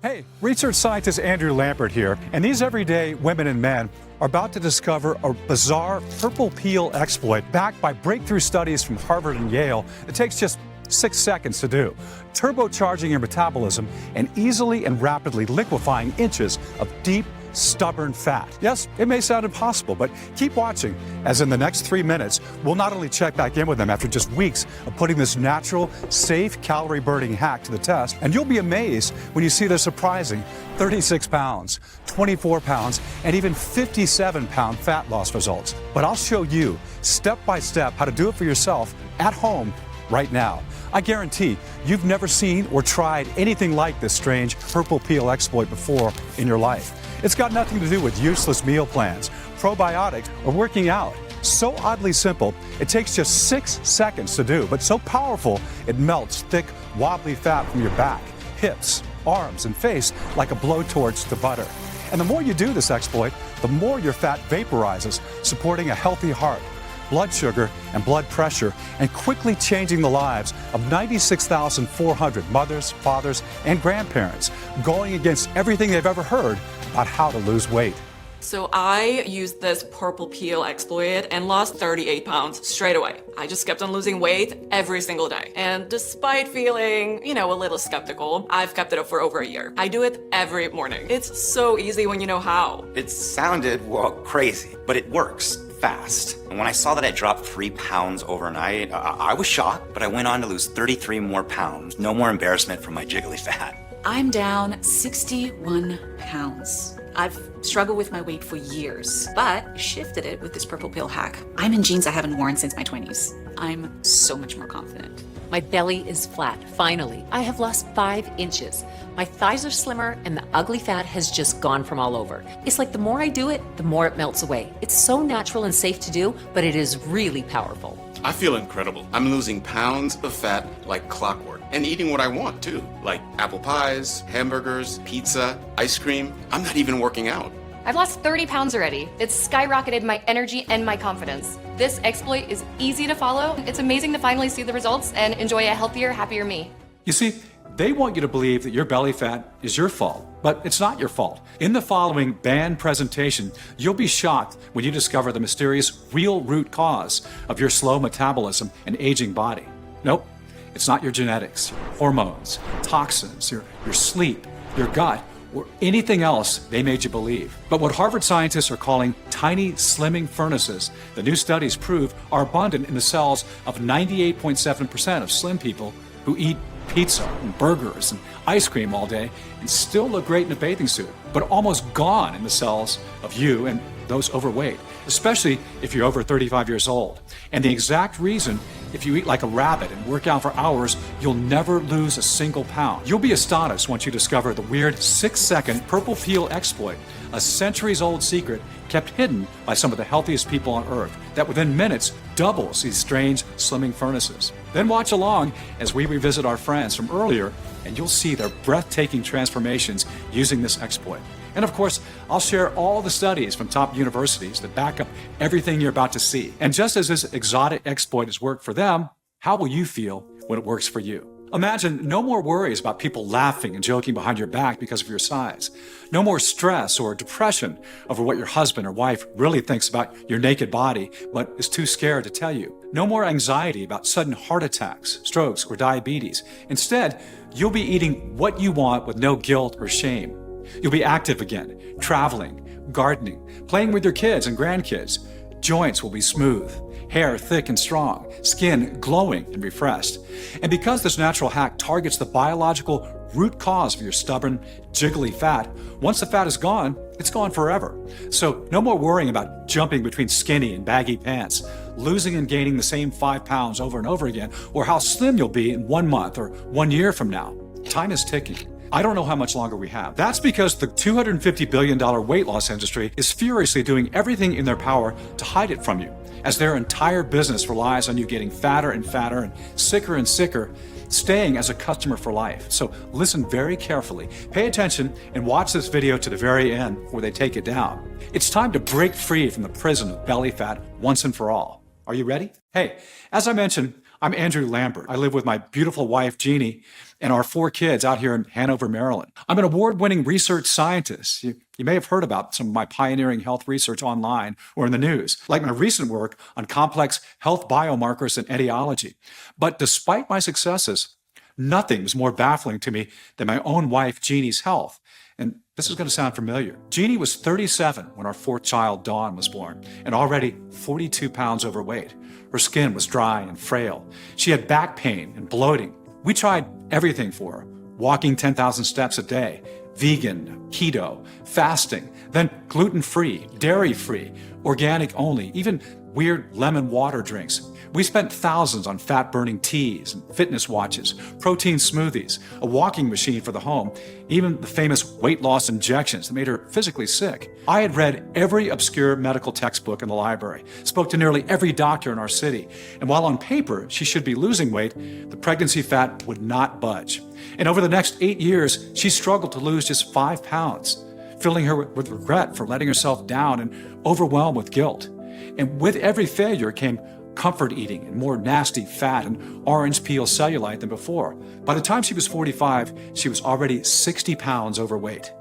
Hey, research scientist Andrew Lambert here, and these everyday women and men are about to discover a bizarre purple peel exploit backed by breakthrough studies from Harvard and Yale. It takes just 6 seconds to do, turbocharging your metabolism and easily and rapidly liquefying inches of deep, stubborn fat. Yes, it may sound impossible, but keep watching, as in the next 3 minutes, we'll not only check back in with them after just weeks of putting this natural, safe, calorie-burning hack to the test, and you'll be amazed when you see their surprising 36 pounds, 24 pounds, and even 57-pound fat loss results. But I'll show you, step by step, how to do it for yourself at home right now. I guarantee you've never seen or tried anything like this strange purple peel exploit before in your life. It's got nothing to do with useless meal plans, probiotics, or working out. So oddly simple, it takes just 6 seconds to do, but so powerful, it melts thick, wobbly fat from your back, hips, arms, and face like a blowtorch to butter. And the more you do this exploit, the more your fat vaporizes, supporting a healthy heart, blood sugar, and blood pressure, and quickly changing the lives of 96,400 mothers, fathers, and grandparents, going against everything they've ever heard about how to lose weight. So I used this purple peel exploit and lost 38 pounds straight away. I just kept on losing weight every single day. And despite feeling, a little skeptical, I've kept it up for over a year. I do it every morning. It's so easy when you know how. It sounded, crazy, but it works fast. And when I saw that I dropped 3 pounds overnight, I was shocked, but I went on to lose 33 more pounds. No more embarrassment from my jiggly fat. I'm down 61 pounds. I've struggled with my weight for years, but shifted it with this purple pill hack. I'm in jeans I haven't worn since my 20s. I'm so much more confident. My belly is flat, finally. I have lost 5 inches. My thighs are slimmer and the ugly fat has just gone from all over. It's like the more I do it, the more it melts away. It's so natural and safe to do, but it is really powerful. I feel incredible. I'm losing pounds of fat like clockwork and eating what I want too, like apple pies, hamburgers, pizza, ice cream. I'm not even working out. I've lost 30 pounds already. It's skyrocketed my energy and my confidence. This exploit is easy to follow. It's amazing to finally see the results and enjoy a healthier, happier me. You see, they want you to believe that your belly fat is your fault, but it's not your fault. In the following band presentation, you'll be shocked when you discover the mysterious real root cause of your slow metabolism and aging body. Nope, it's not your genetics, hormones, toxins, your sleep, your gut, or anything else they made you believe. But what Harvard scientists are calling tiny slimming furnaces, the new studies prove are abundant in the cells of 98.7% of slim people who eat pizza and burgers and ice cream all day and still look great in a bathing suit, but almost gone in the cells of you and those overweight, especially if you're over 35 years old. And the exact reason, if you eat like a rabbit and work out for hours, you'll never lose a single pound. You'll be astonished once you discover the weird 6-second purple peel exploit, a centuries-old secret kept hidden by some of the healthiest people on Earth, that within minutes doubles these strange slimming furnaces. Then watch along as we revisit our friends from earlier, and you'll see their breathtaking transformations using this exploit. And of course, I'll share all the studies from top universities that back up everything you're about to see. And just as this exotic exploit has worked for them, how will you feel when it works for you? Imagine no more worries about people laughing and joking behind your back because of your size. No more stress or depression over what your husband or wife really thinks about your naked body, but is too scared to tell you. No more anxiety about sudden heart attacks, strokes, or diabetes. Instead, you'll be eating what you want with no guilt or shame. You'll be active again, traveling, gardening, playing with your kids and grandkids. Joints will be smooth, hair thick and strong, skin glowing and refreshed. And because this natural hack targets the biological root cause of your stubborn, jiggly fat, once the fat is gone, it's gone forever. So no more worrying about jumping between skinny and baggy pants, losing and gaining the same 5 pounds over and over again, or how slim you'll be in 1 month or 1 year from now. Time is ticking. I don't know how much longer we have. That's because the $250 billion weight loss industry is furiously doing everything in their power to hide it from you, as their entire business relies on you getting fatter and fatter and sicker, staying as a customer for life. So listen very carefully, pay attention, and watch this video to the very end where they take it down. It's time to break free from the prison of belly fat once and for all. Are you ready? Hey, as I mentioned, I'm Andrew Lambert. I live with my beautiful wife, Jeannie, and our 4 kids out here in Hanover, Maryland. I'm an award-winning research scientist. You may have heard about some of my pioneering health research online or in the news, like my recent work on complex health biomarkers and etiology. But despite my successes, nothing was more baffling to me than my own wife, Jeannie's health. And this is going to sound familiar. Jeannie was 37 when our 4th child, Dawn, was born, and already 42 pounds overweight. Her skin was dry and frail. She had back pain and bloating. We tried everything for her, walking 10,000 steps a day, vegan, keto, fasting, then gluten-free, dairy-free, organic only, even weird lemon water drinks. We spent thousands on fat-burning teas and fitness watches, protein smoothies, a walking machine for the home, even the famous weight loss injections that made her physically sick. I had read every obscure medical textbook in the library, spoke to nearly every doctor in our city, and while on paper she should be losing weight, the pregnancy fat would not budge. And over the next 8 years, she struggled to lose just 5 pounds, filling her with regret for letting herself down and overwhelmed with guilt. And with every failure came comfort eating and more nasty fat and orange peel cellulite than before. By the time she was 45, she was already 60 pounds overweight.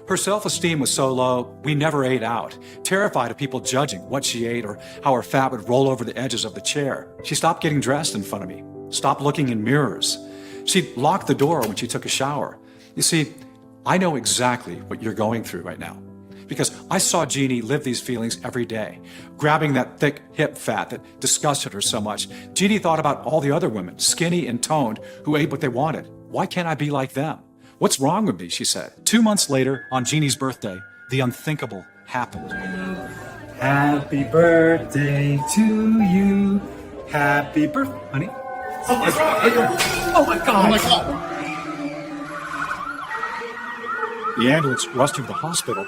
Her self-esteem was so low, we never ate out, terrified of people judging what she ate or how her fat would roll over the edges of the chair. She stopped getting dressed in front of me, stopped looking in mirrors. She locked the door when she took a shower. You see, I know exactly what you're going through right now, because I saw Jeannie live these feelings every day, grabbing that thick hip fat that disgusted her so much. Jeannie thought about all the other women, skinny and toned, who ate what they wanted. Why can't I be like them? What's wrong with me, she said. 2 months later, on Jeannie's birthday, the unthinkable happened. Happy birthday to you. Happy birthday, honey. Oh my God. Oh my God. Oh my God. The ambulance rushed her to the hospital,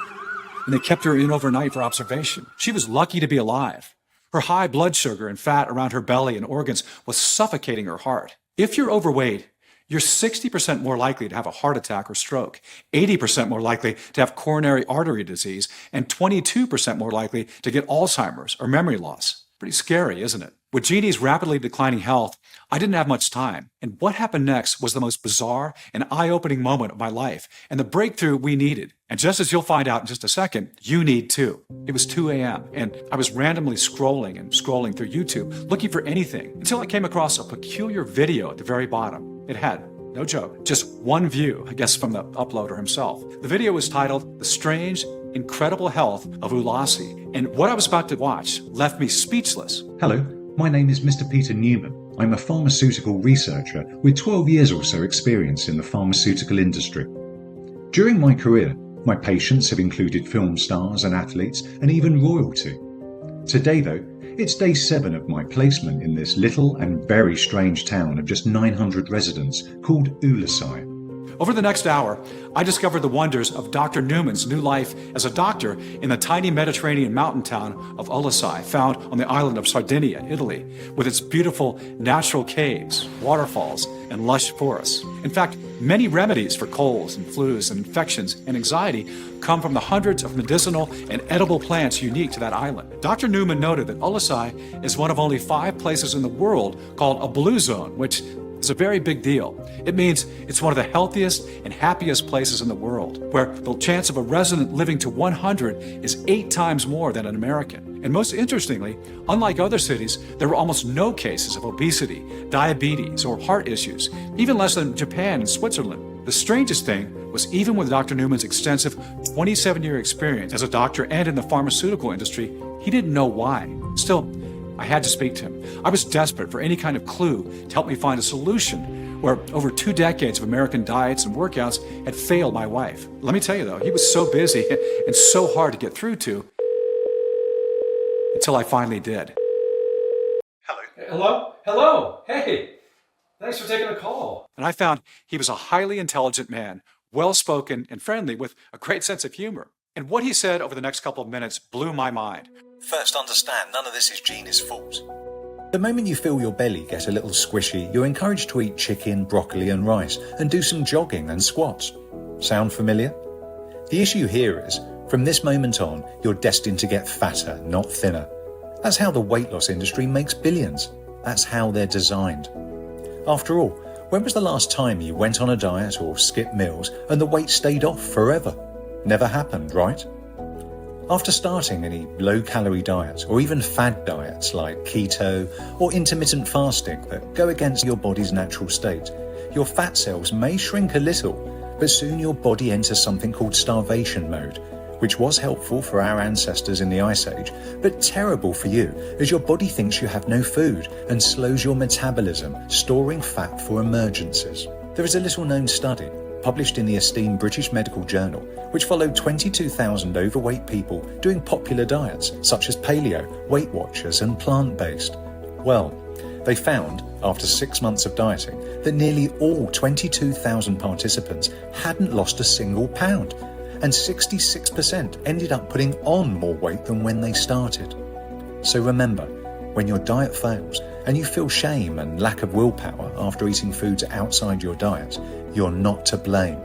and they kept her in overnight for observation. She was lucky to be alive. Her high blood sugar and fat around her belly and organs was suffocating her heart. If you're overweight, you're 60% more likely to have a heart attack or stroke, 80% more likely to have coronary artery disease, and 22% more likely to get Alzheimer's or memory loss. Pretty scary, isn't it? With Jeannie's rapidly declining health, I didn't have much time, and what happened next was the most bizarre and eye-opening moment of my life, and the breakthrough we needed. And just as you'll find out in just a second, you need too. It was 2 a.m., and I was randomly scrolling through YouTube, looking for anything, until I came across a peculiar video at the very bottom. It had, no joke, just one view, I guess from the uploader himself. The video was titled, "The Strange, Incredible Health of Ulasi," and what I was about to watch left me speechless. Hello, my name is Mr. Peter Newman. I'm a pharmaceutical researcher with 12 years or so experience in the pharmaceutical industry. During my career, my patients have included film stars and athletes and even royalty. Today though, it's day 7 of my placement in this little and very strange town of just 900 residents called Ulasi. Over the next hour, I discovered the wonders of Dr. Newman's new life as a doctor in the tiny Mediterranean mountain town of Ulasi, found on the island of Sardinia, Italy, with its beautiful natural caves, waterfalls, and lush forests. In fact, many remedies for colds and flus and infections and anxiety come from the hundreds of medicinal and edible plants unique to that island. Dr. Newman noted that Ulasi is one of only 5 places in the world called a blue zone, which is a very big deal. It means it's one of the healthiest and happiest places in the world, where the chance of a resident living to 100 is 8 times more than an American. And most interestingly, unlike other cities, there were almost no cases of obesity, diabetes, or heart issues, even less than Japan and Switzerland. The strangest thing was, even with Dr. Newman's extensive 27-year experience as a doctor and in the pharmaceutical industry, he didn't know why. Still, I had to speak to him. I was desperate for any kind of clue to help me find a solution where over 2 decades of American diets and workouts had failed my wife. Let me tell you though, he was so busy and so hard to get through to until I finally did. Hello? Hello? Hey! Thanks for taking a call. And I found he was a highly intelligent man, well-spoken and friendly with a great sense of humor. And what he said over the next couple of minutes blew my mind. First, understand, none of this is Jeannie's fault. The moment you feel your belly get a little squishy, you're encouraged to eat chicken, broccoli and rice and do some jogging and squats. Sound familiar? The issue here is, from this moment on, you're destined to get fatter, not thinner. That's how the weight loss industry makes billions. That's how they're designed. After all, When was the last time you went on a diet or skipped meals and the weight stayed off forever? Never happened, right? After starting any low-calorie diets or even fad diets like keto or intermittent fasting that go against your body's natural state, your fat cells may shrink a little, but soon your body enters something called starvation mode, which was helpful for our ancestors in the Ice Age, but terrible for you as your body thinks you have no food and slows your metabolism, storing fat for emergencies. There is a little-known study published in the esteemed British Medical Journal, which followed 22,000 overweight people doing popular diets such as paleo, Weight Watchers and plant-based. Well, they found, after 6 months of dieting, that nearly all 22,000 participants hadn't lost a single pound, and 66% ended up putting on more weight than when they started. So remember, when your diet fails and you feel shame and lack of willpower after eating foods outside your diet, you're not to blame.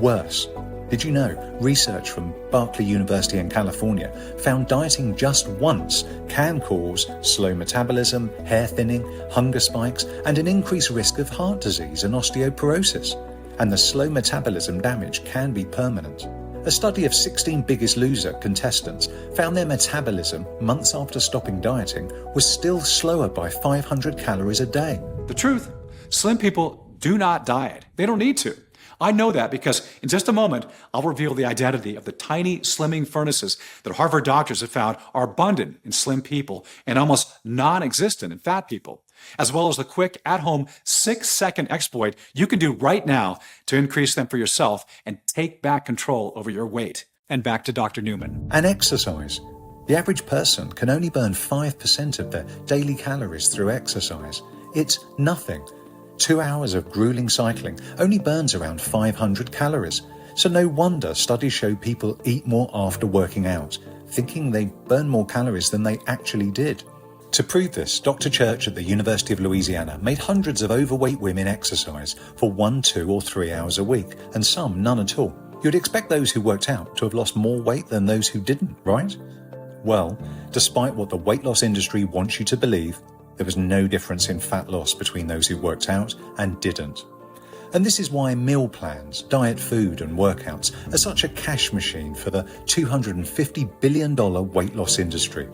Worse, did you know research from Berkeley University in California found dieting just once can cause slow metabolism, hair thinning, hunger spikes, and an increased risk of heart disease and osteoporosis. And the slow metabolism damage can be permanent. A study of 16 Biggest Loser contestants found their metabolism months after stopping dieting was still slower by 500 calories a day. The truth, slim people do not diet. They don't need to. I know that because in just a moment, I'll reveal the identity of the tiny slimming furnaces that Harvard doctors have found are abundant in slim people and almost non-existent in fat people, as well as the quick, at-home, 6-second exploit you can do right now to increase them for yourself and take back control over your weight. And back to Dr. Newman. And exercise. The average person can only burn 5% of their daily calories through exercise. It's nothing. 2 hours of grueling cycling only burns around 500 calories. So no wonder studies show people eat more after working out, thinking they burn more calories than they actually did. To prove this, Dr. Church at the University of Louisiana made hundreds of overweight women exercise for 1, 2, or 3 hours a week, and some none at all. You'd expect those who worked out to have lost more weight than those who didn't, right? Well, despite what the weight loss industry wants you to believe, there was no difference in fat loss between those who worked out and didn't. And this is why meal plans, diet food and workouts are such a cash machine for the $250 billion weight loss industry.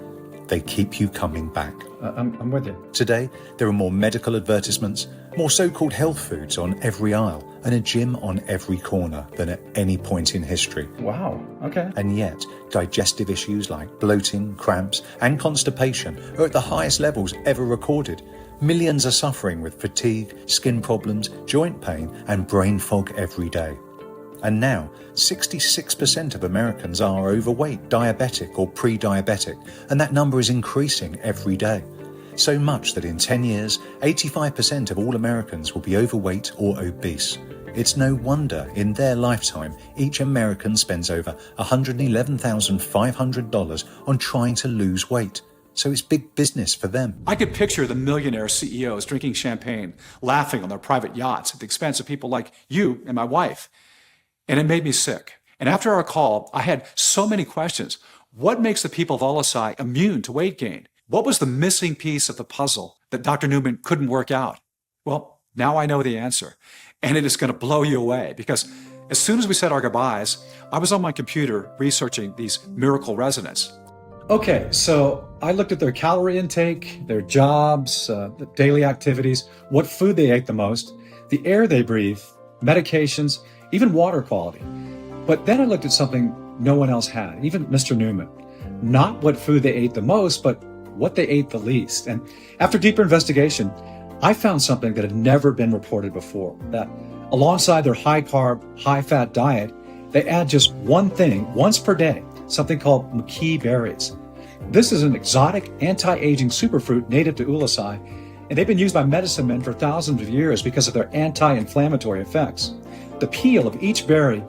They keep you coming back. I'm with you. Today, there are more medical advertisements, more so-called health foods on every aisle, and a gym on every corner than at any point in history. Wow, okay. And yet, digestive issues like bloating, cramps, and constipation are at the highest levels ever recorded. Millions are suffering with fatigue, skin problems, joint pain, and brain fog every day. And now, 66% of Americans are overweight, diabetic, or pre-diabetic, and that number is increasing every day. So much that in 10 years, 85% of all Americans will be overweight or obese. It's no wonder in their lifetime, each American spends over $111,500 on trying to lose weight. So it's big business for them. I could picture the millionaire CEOs drinking champagne, laughing on their private yachts at the expense of people like you and my wife. And it made me sick. And after our call, I had so many questions. What makes the people of LSI immune to weight gain? What was the missing piece of the puzzle that Dr. Newman couldn't work out? Well, now I know the answer. And it is going to blow you away because as soon as we said our goodbyes, I was on my computer researching these miracle residents. Okay, so I looked at their calorie intake, their jobs, the daily activities, what food they ate the most, the air they breathe, medications, even water quality. But then I looked at something no one else had, even Mr. Newman. Not what food they ate the most, but what they ate the least. And after deeper investigation, I found something that had never been reported before, that alongside their high-carb, high-fat diet, they add just one thing once per day, something called McKee berries. This is an exotic anti-aging superfruit native to Ulithi, and they've been used by medicine men for thousands of years because of their anti-inflammatory effects. The peel of each berry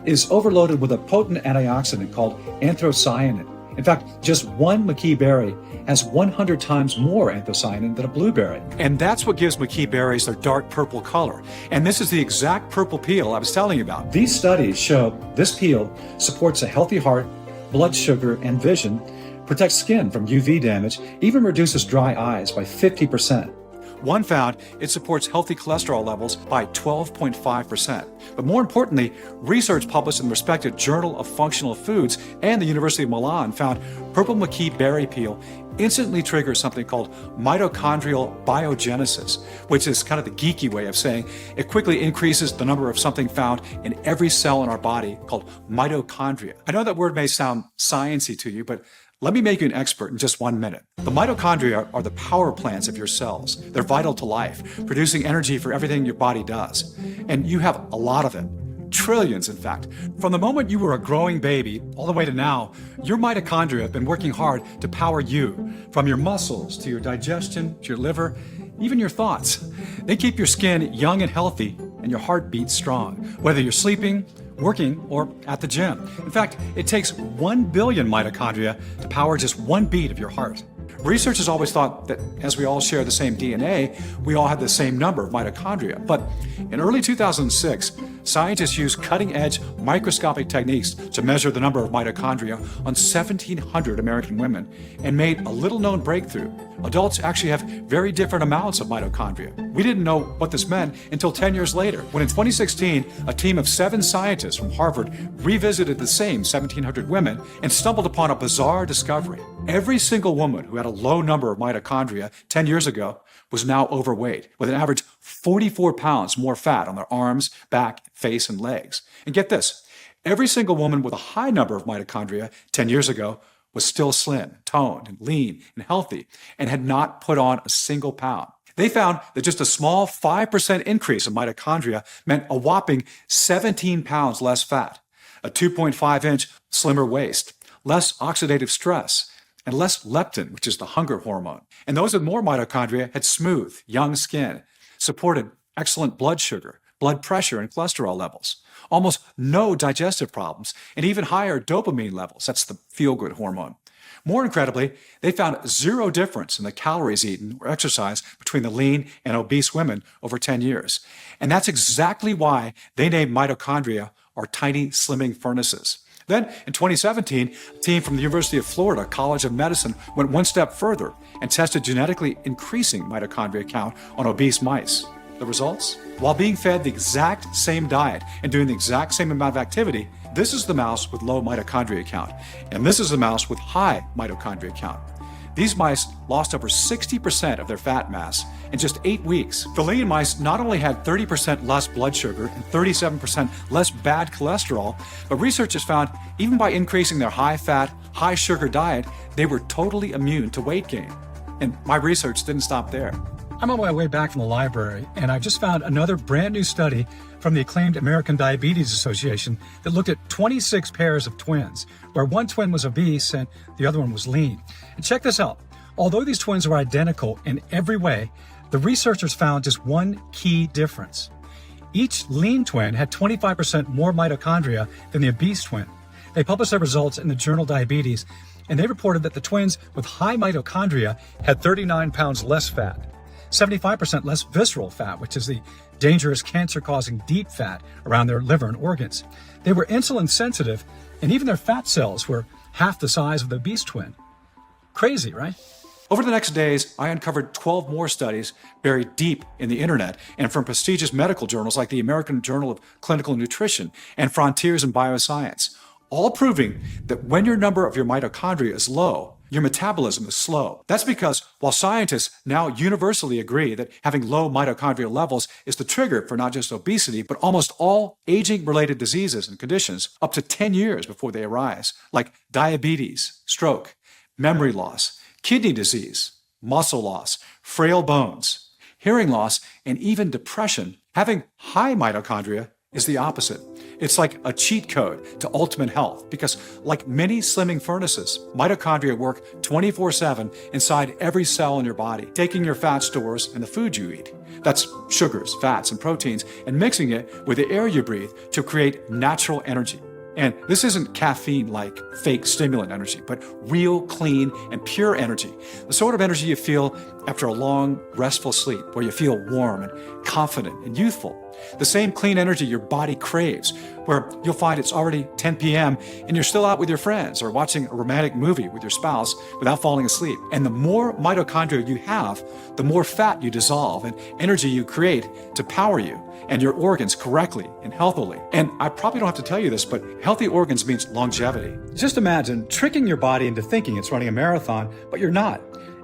is overloaded with a potent antioxidant called anthocyanin. In fact, just one McKee berry has 100 times more anthocyanin than a blueberry. And that's what gives McKee berries their dark purple color. And this is the exact purple peel I was telling you about. These studies show this peel supports a healthy heart, blood sugar, and vision, protects skin from UV damage, even reduces dry eyes by 50%. One found it supports healthy cholesterol levels by 12.5%. But more importantly, research published in the respected Journal of Functional Foods and the University of Milan found purple maqui berry peel instantly triggers something called mitochondrial biogenesis, which is kind of the geeky way of saying it quickly increases the number of something found in every cell in our body called mitochondria. I know that word may sound sciencey to you, but let me make you an expert in just 1 minute. The mitochondria are the power plants of your cells. They're vital to life, producing energy for everything your body does. And you have a lot of it. Trillions, in fact. From the moment you were a growing baby all the way to now, your mitochondria have been working hard to power you, from your muscles to your digestion to your liver, even your thoughts. They keep your skin young and healthy and your heartbeat strong, whether you're sleeping, working, or at the gym. In fact, it takes 1 billion mitochondria to power just one beat of your heart. Researchers always thought that as we all share the same DNA, we all had the same number of mitochondria. But in early 2006, scientists used cutting-edge microscopic techniques to measure the number of mitochondria on 1,700 American women and made a little-known breakthrough. Adults actually have very different amounts of mitochondria. We didn't know what this meant until 10 years later, when in 2016, a team of 7 scientists from Harvard revisited the same 1,700 women and stumbled upon a bizarre discovery. Every single woman who had a low number of mitochondria 10 years ago was now overweight, with an average 44 pounds more fat on their arms, back, face, and legs. And get this, every single woman with a high number of mitochondria 10 years ago was still slim, toned, and lean, and healthy, and had not put on a single pound. They found that just a small 5% increase in mitochondria meant a whopping 17 pounds less fat, a 2.5-inch slimmer waist, less oxidative stress, and less leptin, which is the hunger hormone. And those with more mitochondria had smooth, young skin, supported excellent blood sugar, blood pressure, and cholesterol levels, almost no digestive problems, and even higher dopamine levels. That's the feel-good hormone. More incredibly, they found zero difference in the calories eaten or exercise between the lean and obese women over 10 years. And that's exactly why they named mitochondria our tiny slimming furnaces. Then, in 2017, a team from the University of Florida College of Medicine went one step further and tested genetically increasing mitochondria count on obese mice. The results? While being fed the exact same diet and doing the exact same amount of activity, this is the mouse with low mitochondria count, and this is the mouse with high mitochondria count. These mice lost over 60% of their fat mass in just 8 weeks. The lean mice not only had 30% less blood sugar and 37% less bad cholesterol, but researchers found even by increasing their high-fat, high-sugar diet, they were totally immune to weight gain. And my research didn't stop there. I'm on my way back from the library, and I just found another brand new study from the acclaimed American Diabetes Association that looked at 26 pairs of twins, where one twin was obese and the other one was lean. And check this out. Although these twins were identical in every way, the researchers found just one key difference. Each lean twin had 25% more mitochondria than the obese twin. They published their results in the journal Diabetes, and they reported that the twins with high mitochondria had 39 pounds less fat, 75% less visceral fat, which is the dangerous cancer-causing deep fat around their liver and organs. They were insulin sensitive, and even their fat cells were half the size of the obese twin. Crazy, right? Over the next days, I uncovered 12 more studies buried deep in the internet and from prestigious medical journals like the American Journal of Clinical Nutrition and Frontiers in Bioscience, all proving that when your number of your mitochondria is low, your metabolism is slow. That's because while scientists now universally agree that having low mitochondrial levels is the trigger for not just obesity, but almost all aging-related diseases and conditions up to 10 years before they arise, like diabetes, stroke, memory loss, kidney disease, muscle loss, frail bones, hearing loss, and even depression, having high mitochondria is the opposite. It's like a cheat code to ultimate health because, like many slimming furnaces, mitochondria work 24/7 inside every cell in your body, taking your fat stores and the food you eat. That's sugars, fats, and proteins, and mixing it with the air you breathe to create natural energy. And this isn't caffeine-like fake stimulant energy, but real, clean, and pure energy. The sort of energy you feel after a long, restful sleep, where you feel warm and confident and youthful. The same clean energy your body craves, where you'll find it's already 10 p.m. and you're still out with your friends or watching a romantic movie with your spouse without falling asleep. And the more mitochondria you have, the more fat you dissolve and energy you create to power you and your organs correctly and healthily. And I probably don't have to tell you this, but healthy organs means longevity. Just imagine tricking your body into thinking it's running a marathon, but you're not.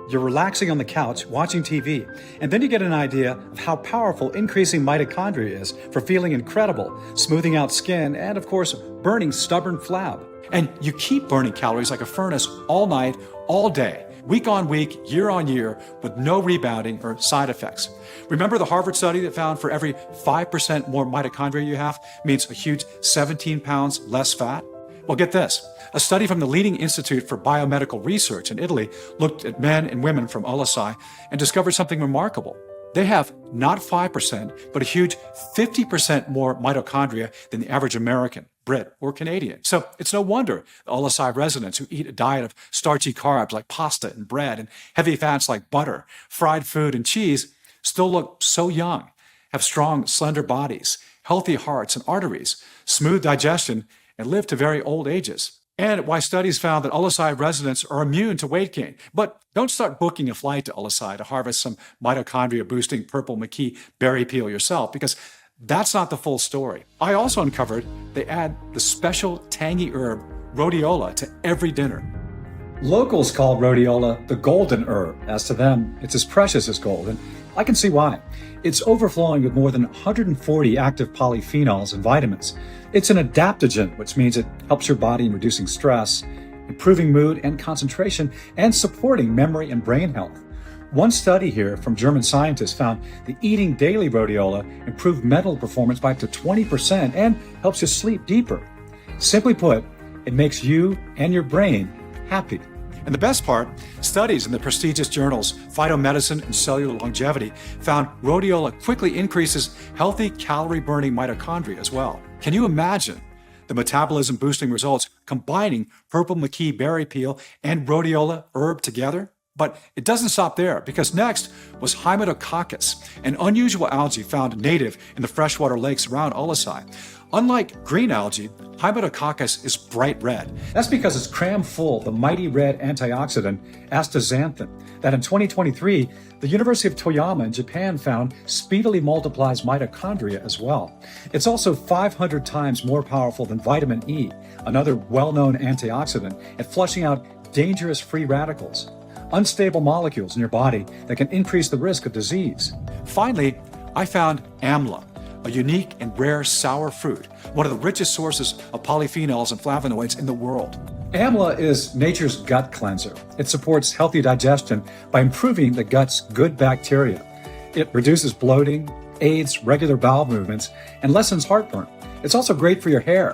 You're relaxing on the couch, watching TV, and then you get an idea of how powerful increasing mitochondria is for feeling incredible, smoothing out skin, and of course, burning stubborn flab. And you keep burning calories like a furnace all night, all day, week on week, year on year, with no rebounding or side effects. Remember the Harvard study that found for every 5% more mitochondria you have means a huge 17 pounds less fat? Well, get this. A study from the leading Institute for Biomedical Research in Italy looked at men and women from Olasai and discovered something remarkable. They have not 5%, but a huge 50% more mitochondria than the average American, Brit, or Canadian. So it's no wonder the Olasai residents who eat a diet of starchy carbs like pasta and bread and heavy fats like butter, fried food, and cheese still look so young, have strong, slender bodies, healthy hearts and arteries, smooth digestion, and live to very old ages. And why studies found that Olasai residents are immune to weight gain. But don't start booking a flight to Olasai to harvest some mitochondria-boosting purple McKee berry peel yourself, because that's not the full story. I also uncovered they add the special tangy herb rhodiola to every dinner. Locals call rhodiola the golden herb. As to them, it's as precious as gold, and I can see why. It's overflowing with more than 140 active polyphenols and vitamins. It's an adaptogen, which means it helps your body in reducing stress, improving mood and concentration, and supporting memory and brain health. One study here from German scientists found that eating daily rhodiola improved mental performance by up to 20% and helps you sleep deeper. Simply put, it makes you and your brain happy. And the best part, studies in the prestigious journals Phytomedicine and Cellular Longevity found rhodiola quickly increases healthy calorie-burning mitochondria as well. Can you imagine the metabolism-boosting results combining purple McKee berry peel and rhodiola herb together? But it doesn't stop there, because next was Hymedococcus, an unusual algae found native in the freshwater lakes around Olasai. Unlike green algae, Hymedococcus is bright red. That's because it's crammed full of the mighty red antioxidant astaxanthin that in 2023, the University of Toyama in Japan found speedily multiplies mitochondria as well. It's also 500 times more powerful than vitamin E, another well-known antioxidant, at flushing out dangerous free radicals, unstable molecules in your body that can increase the risk of disease. Finally, I found amla, a unique and rare sour fruit, one of the richest sources of polyphenols and flavonoids in the world. Amla is nature's gut cleanser. It supports healthy digestion by improving the gut's good bacteria. It reduces bloating, aids regular bowel movements, and lessens heartburn. It's also great for your hair.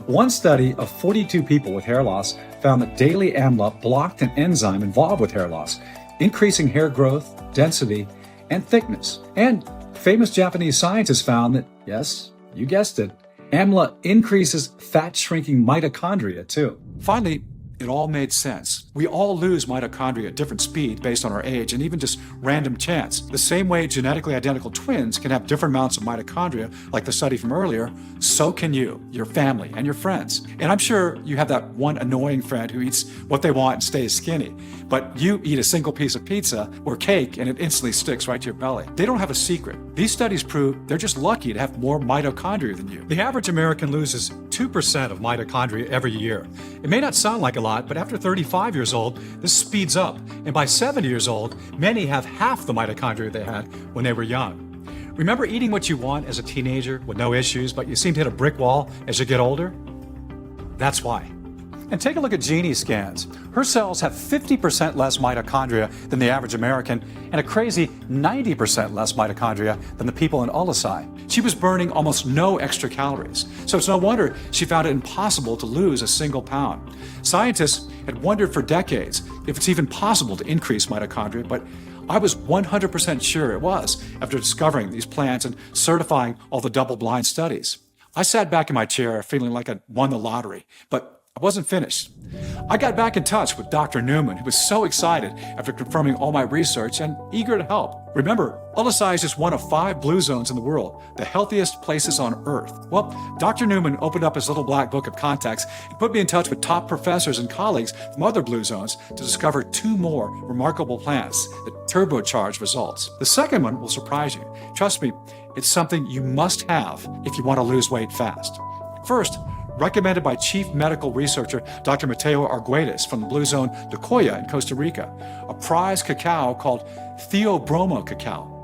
One study of 42 people with hair loss found that daily amla blocked an enzyme involved with hair loss, increasing hair growth, density, and thickness. And famous Japanese scientists found that, yes, you guessed it, amla increases fat-shrinking mitochondria too. Finally, it all made sense. We all lose mitochondria at different speeds based on our age and even just random chance. The same way genetically identical twins can have different amounts of mitochondria, like the study from earlier, so can you, your family, and your friends. And I'm sure you have that one annoying friend who eats what they want and stays skinny, but you eat a single piece of pizza or cake and it instantly sticks right to your belly. They don't have a secret. These studies prove they're just lucky to have more mitochondria than you. The average American loses 2% of mitochondria every year. It may not sound like a lot, but after 35 years old, this speeds up. And by 70 years old, many have half the mitochondria they had when they were young. Remember eating what you want as a teenager with no issues, but you seem to hit a brick wall as you get older? That's why. And take a look at Jeannie's scans. Her cells have 50% less mitochondria than the average American and a crazy 90% less mitochondria than the people in Olasai. She was burning almost no extra calories, so it's no wonder she found it impossible to lose a single pound. Scientists had wondered for decades if it's even possible to increase mitochondria, but I was 100% sure it was after discovering these plants and certifying all the double-blind studies. I sat back in my chair feeling like I'd won the lottery, but I wasn't finished. I got back in touch with Dr. Newman, who was so excited after confirming all my research and eager to help. Remember, Ullesai is just one of 5 blue zones in the world, the healthiest places on Earth. Well, Dr. Newman opened up his little black book of contacts and put me in touch with top professors and colleagues from other blue zones to discover 2 more remarkable plants that turbocharge results. The second one will surprise you. Trust me, it's something you must have if you want to lose weight fast. First, recommended by Chief Medical Researcher Dr. Mateo Arguedas from the Blue Zone de Coya in Costa Rica, a prize cacao called Theobroma cacao.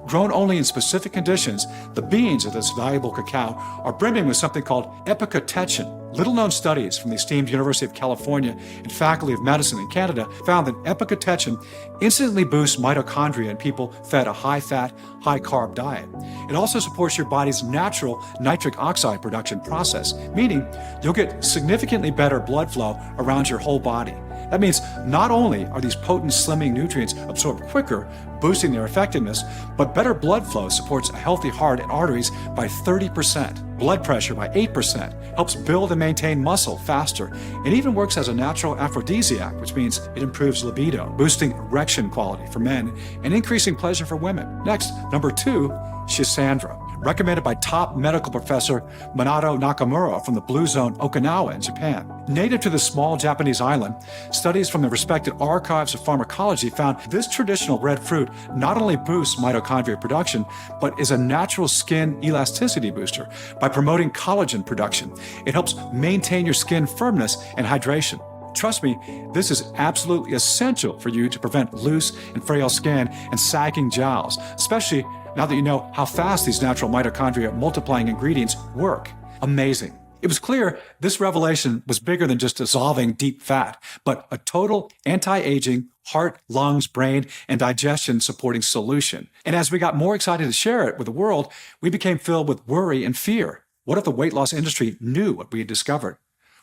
Grown only in specific conditions, the beans of this valuable cacao are brimming with something called epicatechin. Little-known studies from the esteemed University of California and Faculty of Medicine in Canada found that epicatechin instantly boosts mitochondria in people fed a high-fat, high-carb diet. It also supports your body's natural nitric oxide production process, meaning you'll get significantly better blood flow around your whole body. That means not only are these potent slimming nutrients absorbed quicker, boosting their effectiveness, but better blood flow supports a healthy heart and arteries by 30%, blood pressure by 8%, helps build and maintain muscle faster, and even works as a natural aphrodisiac, which means it improves libido, boosting erection quality for men and increasing pleasure for women. Next, number 2, Schisandra, recommended by top medical professor Minato Nakamura from the Blue Zone Okinawa in Japan. Native to the small Japanese island, studies from the respected archives of pharmacology found this traditional red fruit not only boosts mitochondria production, but is a natural skin elasticity booster by promoting collagen production. It helps maintain your skin firmness and hydration. Trust me, this is absolutely essential for you to prevent loose and frail skin and sagging jowls, especially now that you know how fast these natural mitochondria multiplying ingredients work. Amazing. It was clear this revelation was bigger than just dissolving deep fat, but a total anti-aging, heart, lungs, brain, and digestion supporting solution. And as we got more excited to share it with the world, we became filled with worry and fear. What if the weight loss industry knew what we had discovered?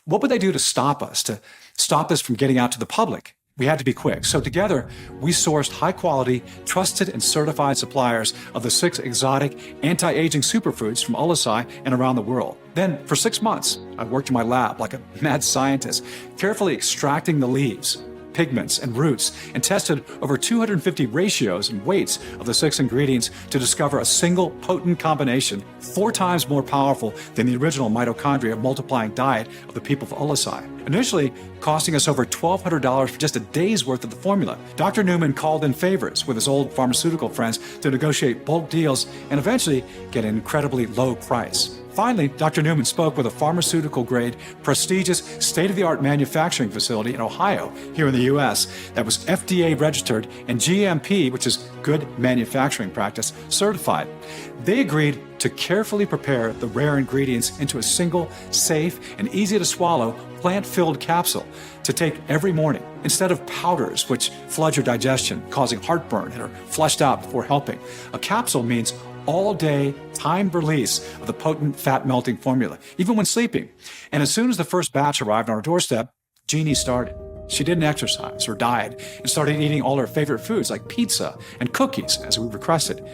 What would they do to stop us from getting out to the public? We had to be quick. So together, we sourced high-quality, trusted, and certified suppliers of the 6 exotic anti-aging superfoods from Ullesai and around the world. Then, for 6 months, I worked in my lab like a mad scientist, carefully extracting the leaves, pigments, and roots, and tested over 250 ratios and weights of the 6 ingredients to discover a single potent combination 4 times more powerful than the original mitochondria multiplying diet of the people of Ullesai. Initially costing us over $1,200 for just a day's worth of the formula. Dr. Newman called in favors with his old pharmaceutical friends to negotiate bulk deals and eventually get an incredibly low price. Finally, Dr. Newman spoke with a pharmaceutical-grade, prestigious, state-of-the-art manufacturing facility in Ohio, here in the U.S., that was FDA-registered and GMP, which is Good Manufacturing Practice, certified. They agreed to carefully prepare the rare ingredients into a single, safe, and easy-to-swallow, plant-filled capsule to take every morning, instead of powders which flood your digestion, causing heartburn and are flushed out before helping. A capsule means all-day, timed release of the potent fat-melting formula, even when sleeping. And as soon as the first batch arrived on our doorstep, Jeannie started. She didn't exercise or diet and started eating all her favorite foods like pizza and cookies, as we requested.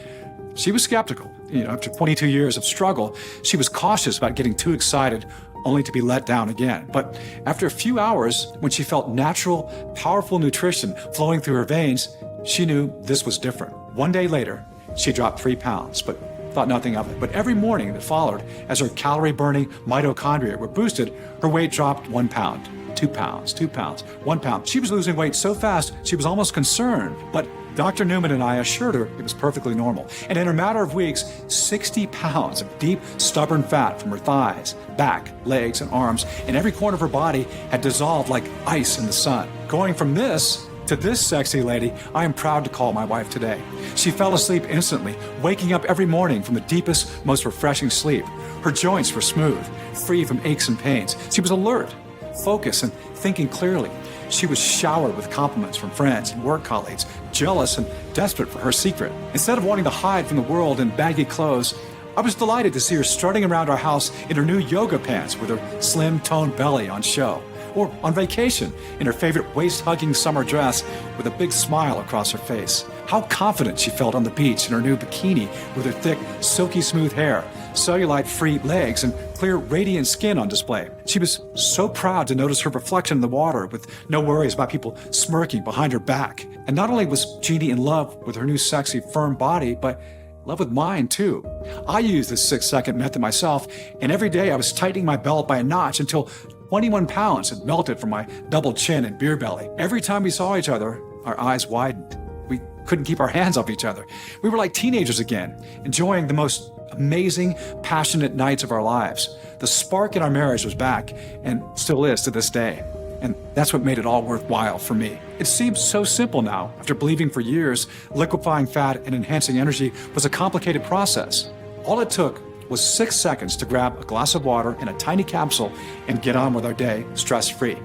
She was skeptical. After 22 years of struggle, she was cautious about getting too excited, only to be let down again. But after a few hours, when she felt natural, powerful nutrition flowing through her veins, she knew this was different. One day later, she dropped 3 pounds, but thought nothing of it. But every morning that followed, as her calorie-burning mitochondria were boosted, her weight dropped 1 pound, 2 pounds, 2 pounds, 1 pound. She was losing weight so fast, she was almost concerned. But Dr. Newman and I assured her it was perfectly normal. And in a matter of weeks, 60 pounds of deep, stubborn fat from her thighs, back, legs, and arms, and every corner of her body had dissolved like ice in the sun. Going from this to this sexy lady, I am proud to call my wife today. She fell asleep instantly, waking up every morning from the deepest, most refreshing sleep. Her joints were smooth, free from aches and pains. She was alert, focused, and thinking clearly. She was showered with compliments from friends and work colleagues, jealous and desperate for her secret. Instead of wanting to hide from the world in baggy clothes, I was delighted to see her strutting around our house in her new yoga pants with her slim, toned belly on show. Or on vacation in her favorite waist-hugging summer dress with a big smile across her face. How confident she felt on the beach in her new bikini with her thick, silky smooth hair, cellulite-free legs and clear, radiant skin on display. She was so proud to notice her reflection in the water with no worries about people smirking behind her back. And not only was Jeannie in love with her new sexy, firm body, but in love with mine too. I used this 6-second method myself, and every day I was tightening my belt by a notch until 21 pounds had melted from my double chin and beer belly. Every time we saw each other, our eyes widened. We couldn't keep our hands off each other. We were like teenagers again, enjoying the most amazing, passionate nights of our lives. The spark in our marriage was back, and still is to this day. And that's what made it all worthwhile for me. It seems so simple now, after believing for years liquefying fat and enhancing energy was a complicated process. All it took was 6 seconds to grab a glass of water in a tiny capsule and get on with our day stress-free.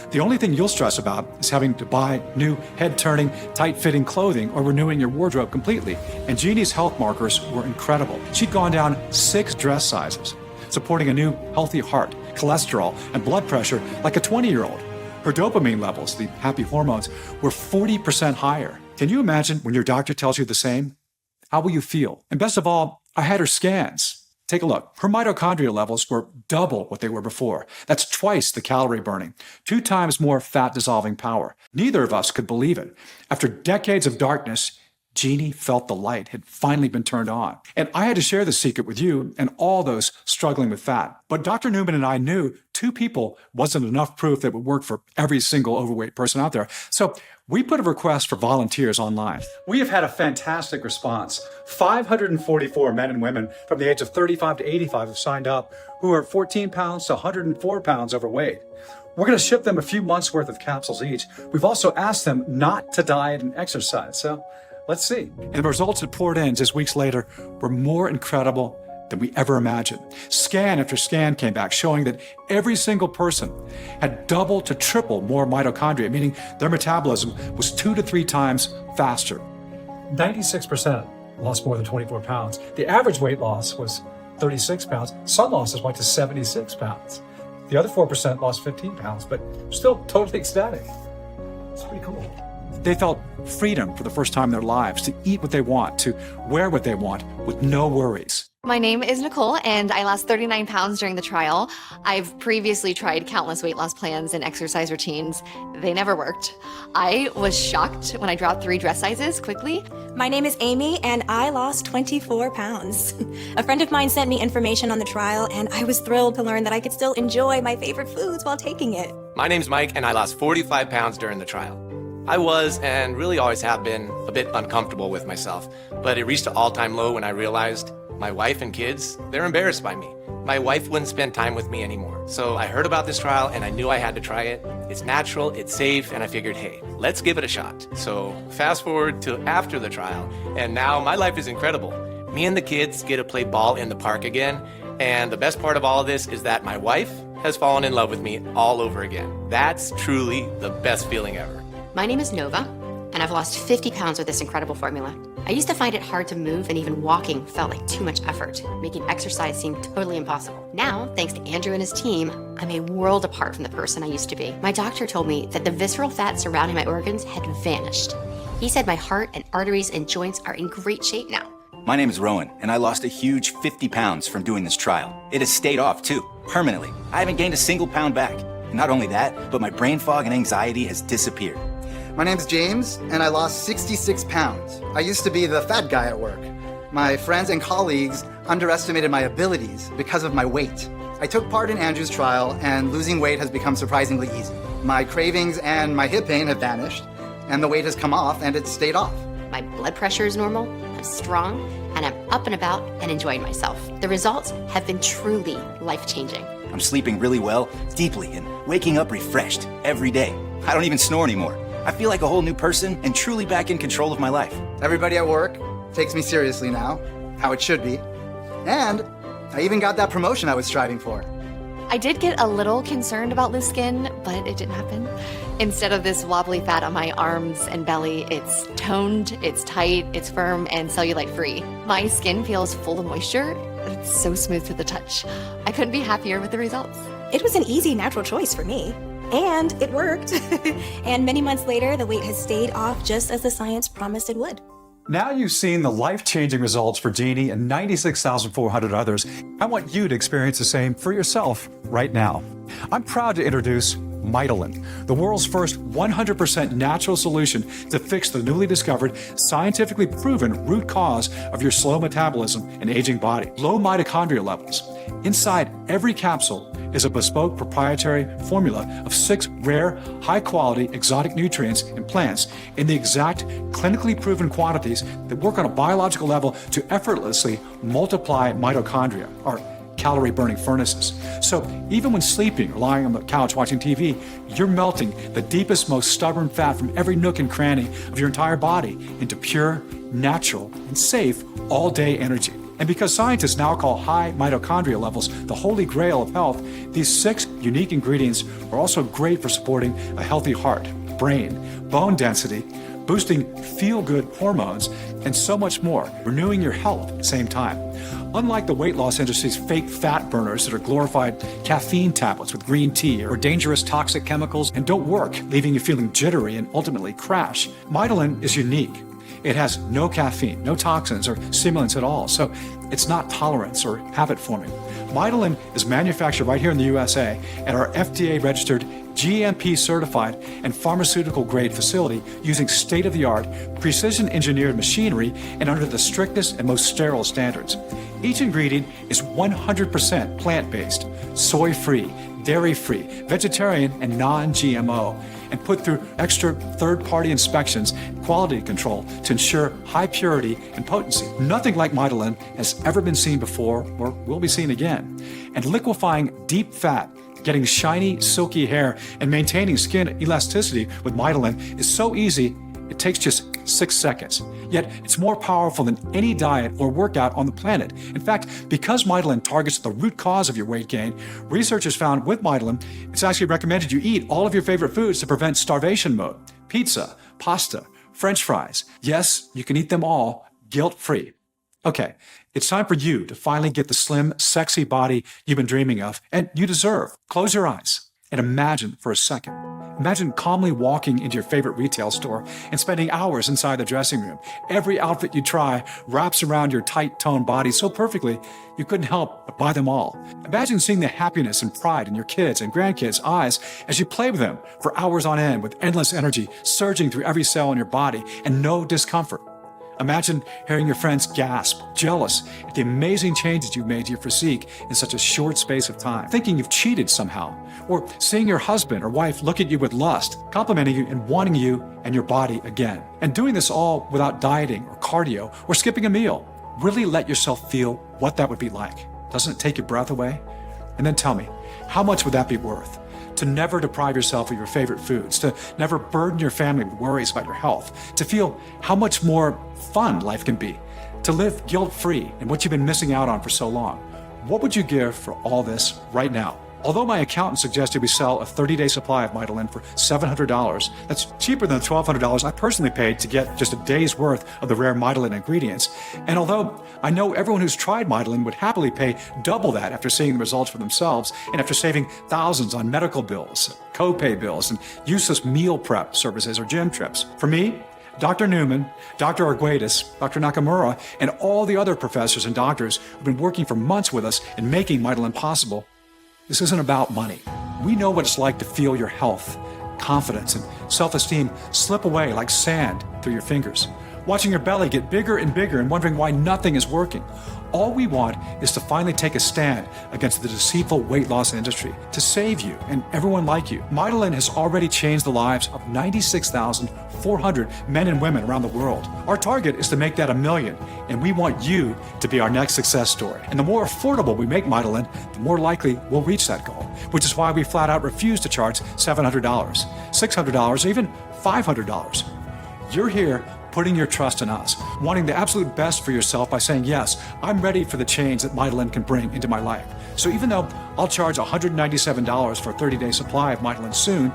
The only thing you'll stress about is having to buy new head-turning, tight-fitting clothing or renewing your wardrobe completely. And Jeannie's health markers were incredible. She'd gone down 6 dress sizes, supporting a new healthy heart, cholesterol, and blood pressure like a 20-year-old. Her dopamine levels, the happy hormones, were 40% higher. Can you imagine when your doctor tells you the same? How will you feel? And best of all, I had her scans. Take a look. Her mitochondria levels were double what they were before. That's twice the calorie burning, 2 times more fat dissolving power. Neither of us could believe it. After decades of darkness, Jeannie felt the light had finally been turned on. And I had to share the secret with you and all those struggling with fat. But Dr. Newman and I knew 2 people wasn't enough proof that it would work for every single overweight person out there. So we put a request for volunteers online. We have had a fantastic response. 544 men and women from the age of 35 to 85 have signed up who are 14 pounds to 104 pounds overweight. We're going to ship them a few months worth of capsules each. We've also asked them not to diet and exercise. So let's see. And the results that poured in just weeks later were more incredible than we ever imagined. Scan after scan came back showing that every single person had double to triple more mitochondria, meaning their metabolism was 2 to 3 times faster. 96% lost more than 24 pounds. The average weight loss was 36 pounds. Some losses went to 76 pounds. The other 4% lost 15 pounds, but still totally ecstatic. It's pretty cool. They felt freedom for the first time in their lives to eat what they want, to wear what they want with no worries. My name is Nicole, and I lost 39 pounds during the trial. I've previously tried countless weight loss plans and exercise routines. They never worked. I was shocked when I dropped 3 dress sizes quickly. My name is Amy, and I lost 24 pounds. A friend of mine sent me information on the trial, and I was thrilled to learn that I could still enjoy my favorite foods while taking it. My name's Mike, and I lost 45 pounds during the trial. I was, and really always have been, a bit uncomfortable with myself, but it reached an all-time low when I realized my wife and kids, they're embarrassed by me. My wife wouldn't spend time with me anymore. So I heard about this trial and I knew I had to try it. It's natural, it's safe, and I figured, hey, let's give it a shot. So fast forward to after the trial, and now my life is incredible. Me and the kids get to play ball in the park again, and the best part of all of this is that my wife has fallen in love with me all over again. That's truly the best feeling ever. My name is Nova, and I've lost 50 pounds with this incredible formula. I used to find it hard to move, and even walking felt like too much effort, making exercise seem totally impossible. Now, thanks to Andrew and his team, I'm a world apart from the person I used to be. My doctor told me that the visceral fat surrounding my organs had vanished. He said my heart and arteries and joints are in great shape now. My name is Rowan, and I lost a huge 50 pounds from doing this trial. It has stayed off, too, permanently. I haven't gained a single pound back. Not only that, but my brain fog and anxiety has disappeared. My name's James, and I lost 66 pounds. I used to be the fat guy at work. My friends and colleagues underestimated my abilities because of my weight. I took part in Andrew's trial, and losing weight has become surprisingly easy. My cravings and my hip pain have vanished, and the weight has come off, and it's stayed off. My blood pressure is normal, I'm strong, and I'm up and about and enjoying myself. The results have been truly life-changing. I'm sleeping really well, deeply, and waking up refreshed every day. I don't even snore anymore. I feel like a whole new person and truly back in control of my life. Everybody at work takes me seriously now, how it should be. And I even got that promotion I was striving for. I did get a little concerned about loose skin, but it didn't happen. Instead of this wobbly fat on my arms and belly, it's toned, it's tight, it's firm, and cellulite-free. My skin feels full of moisture. It's so smooth to the touch. I couldn't be happier with the results. It was an easy, natural choice for me. And it worked. And many months later, the weight has stayed off just as the science promised it would. Now you've seen the life-changing results for Jeannie and 96,400 others. I want you to experience the same for yourself right now. I'm proud to introduce Mytelin, the world's first 100% natural solution to fix the newly discovered, scientifically proven root cause of your slow metabolism and aging body, low mitochondria levels. Inside every capsule is a bespoke proprietary formula of 6 rare, high-quality exotic nutrients and plants in the exact clinically proven quantities that work on a biological level to effortlessly multiply mitochondria, or calorie-burning furnaces. So even when sleeping or lying on the couch watching TV, you're melting the deepest, most stubborn fat from every nook and cranny of your entire body into pure, natural, and safe all-day energy. And because scientists now call high mitochondria levels the holy grail of health, these 6 unique ingredients are also great for supporting a healthy heart, brain, bone density, boosting feel-good hormones, and so much more, renewing your health at the same time. Unlike the weight loss industry's fake fat burners that are glorified caffeine tablets with green tea or dangerous toxic chemicals and don't work, leaving you feeling jittery and ultimately crash, Mytelin is unique. It has no caffeine, no toxins or stimulants at all, so it's not tolerance or habit forming. Mytelin is manufactured right here in the USA at our FDA-registered, GMP-certified, and pharmaceutical-grade facility using state-of-the-art, precision-engineered machinery and under the strictest and most sterile standards. Each ingredient is 100% plant-based, soy-free, dairy-free, vegetarian, and non-GMO, and put through extra third-party inspections and quality control to ensure high purity and potency. Nothing like Mytelin has ever been seen before or will be seen again. And liquefying deep fat, getting shiny, silky hair, and maintaining skin elasticity with Mytelin is so easy, it takes just 6 seconds. Yet it's more powerful than any diet or workout on the planet. In fact, because Mytelin targets the root cause of your weight gain, researchers found with Mytelin, it's actually recommended you eat all of your favorite foods to prevent starvation mode. Pizza, pasta, French fries. Yes, you can eat them all guilt-free. Okay, it's time for you to finally get the slim, sexy body you've been dreaming of and you deserve. Close your eyes and imagine for a second. Imagine calmly walking into your favorite retail store and spending hours inside the dressing room. Every outfit you try wraps around your tight-toned body so perfectly you couldn't help but buy them all. Imagine seeing the happiness and pride in your kids' and grandkids' eyes as you play with them for hours on end with endless energy surging through every cell in your body and no discomfort. Imagine hearing your friends gasp, jealous at the amazing changes you've made to your physique in such a short space of time, thinking you've cheated somehow, or seeing your husband or wife look at you with lust, complimenting you and wanting you and your body again. And doing this all without dieting or cardio or skipping a meal. Really let yourself feel what that would be like. Doesn't it take your breath away? And then tell me, how much would that be worth? To never deprive yourself of your favorite foods, to never burden your family with worries about your health, to feel how much more fun life can be, to live guilt-free in what you've been missing out on for so long. What would you give for all this right now? Although my accountant suggested we sell a 30-day supply of Mytelin for $700, that's cheaper than the $1,200 I personally paid to get just a day's worth of the rare Mytelin ingredients. And although I know everyone who's tried Mytelin would happily pay double that after seeing the results for themselves and after saving thousands on medical bills, co-pay bills, and useless meal prep services or gym trips. For me, Dr. Newman, Dr. Arguedas, Dr. Nakamura, and all the other professors and doctors who've been working for months with us in making Mytelin possible, this isn't about money. We know what it's like to feel your health, confidence, and self-esteem slip away like sand through your fingers, watching your belly get bigger and bigger and wondering why nothing is working. All we want is to finally take a stand against the deceitful weight loss industry, to save you and everyone like you. Mytelin has already changed the lives of 96,400 men and women around the world. Our target is to make that 1 million, and we want you to be our next success story. And the more affordable we make Mytelin, the more likely we'll reach that goal, which is why we flat out refuse to charge $700, $600, or even $500. You're here putting your trust in us, wanting the absolute best for yourself by saying, yes, I'm ready for the change that Mytelin can bring into my life. So even though I'll charge $197 for a 30-day supply of Mytelin soon,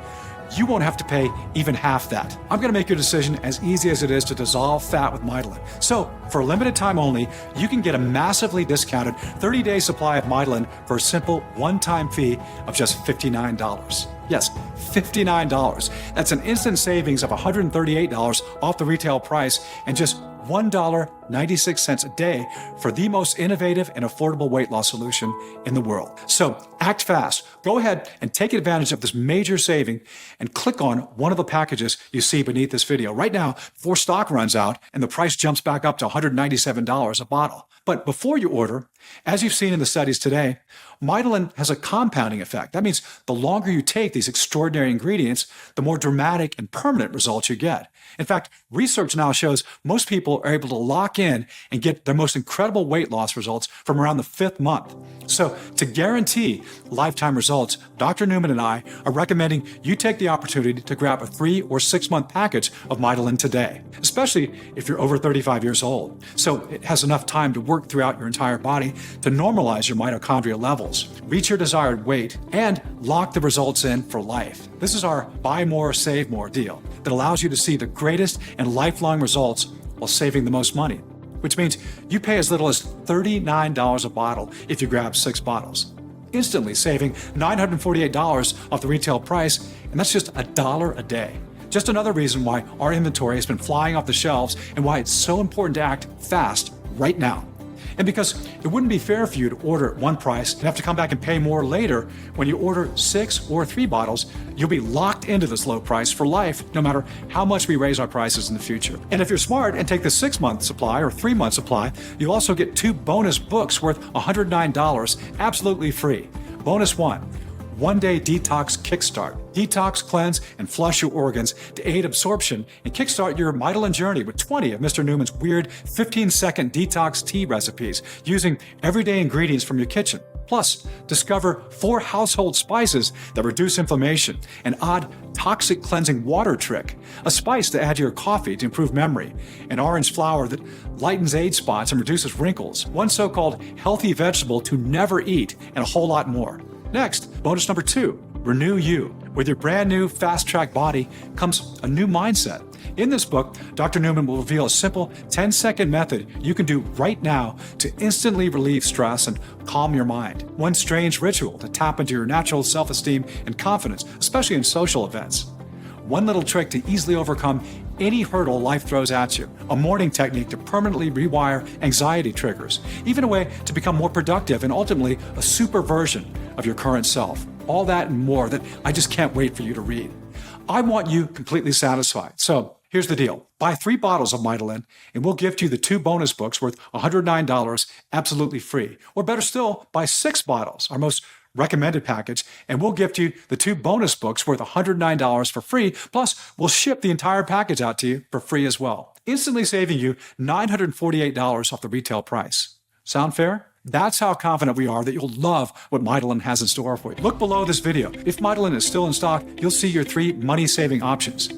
you won't have to pay even half that. I'm going to make your decision as easy as it is to dissolve fat with Mytelin. So for a limited time only, you can get a massively discounted 30-day supply of Mytelin for a simple one-time fee of just $59. Yes, $59. That's an instant savings of $138 off the retail price and just $1.96 a day for the most innovative and affordable weight loss solution in the world. So act fast. Go ahead and take advantage of this major saving and click on one of the packages you see beneath this video. Right now, before stock runs out and the price jumps back up to $197 a bottle. But before you order, as you've seen in the studies today, Mydelin has a compounding effect. That means the longer you take these extraordinary ingredients, the more dramatic and permanent results you get. In fact, research now shows most people are able to lock in and get their most incredible weight loss results from around the 5th month. So to guarantee lifetime results, Dr. Newman and I are recommending you take the opportunity to grab a 3 or 6 month package of Mydelin today, especially if you're over 35 years old. So it has enough time to work throughout your entire body to normalize your mitochondrial levels, reach your desired weight, and lock the results in for life. This is our buy more, save more deal that allows you to see the greatest and lifelong results while saving the most money, which means you pay as little as $39 a bottle if you grab 6 bottles, instantly saving $948 off the retail price, and that's just $1 a day. Just another reason why our inventory has been flying off the shelves and why it's so important to act fast right now. And because it wouldn't be fair for you to order at one price and have to come back and pay more later, when you order 6 or 3 bottles, you'll be locked into this low price for life, no matter how much we raise our prices in the future. And if you're smart and take the 6-month supply or 3-month supply, you'll also get 2 bonus books worth $109 absolutely free. Bonus 1. 1-day detox kickstart. Detox, cleanse, and flush your organs to aid absorption and kickstart your Mydelin journey with 20 of Mr. Newman's weird 15-second detox tea recipes using everyday ingredients from your kitchen. Plus, discover 4 household spices that reduce inflammation, an odd toxic cleansing water trick, a spice to add to your coffee to improve memory, an orange flower that lightens age spots and reduces wrinkles, one so-called healthy vegetable to never eat, and a whole lot more. Next, bonus number 2, Renew You. With your brand new fast-track body comes a new mindset. In this book, Dr. Newman will reveal a simple 10-second method you can do right now to instantly relieve stress and calm your mind. One strange ritual to tap into your natural self-esteem and confidence, especially in social events. One little trick to easily overcome any hurdle life throws at you. A morning technique to permanently rewire anxiety triggers. Even a way to become more productive and ultimately a super version of your current self. All that and more that I just can't wait for you to read. I want you completely satisfied. So here's the deal. Buy 3 bottles of Mydelin and we'll gift you the 2 bonus books worth $109 absolutely free. Or better still, buy 6 bottles, our most recommended package, and we'll gift you the 2 bonus books worth $109 for free. Plus, we'll ship the entire package out to you for free as well, instantly saving you $948 off the retail price. Sound fair? That's how confident we are that you'll love what Mydelin has in store for you. Look below this video. If Mydelin is still in stock, you'll see your 3 money-saving options.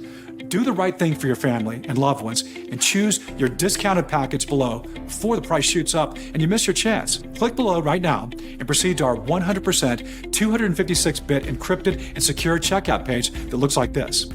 Do the right thing for your family and loved ones and choose your discounted package below before the price shoots up and you miss your chance. Click below right now and proceed to our 100% 256-bit encrypted and secure checkout page that looks like this.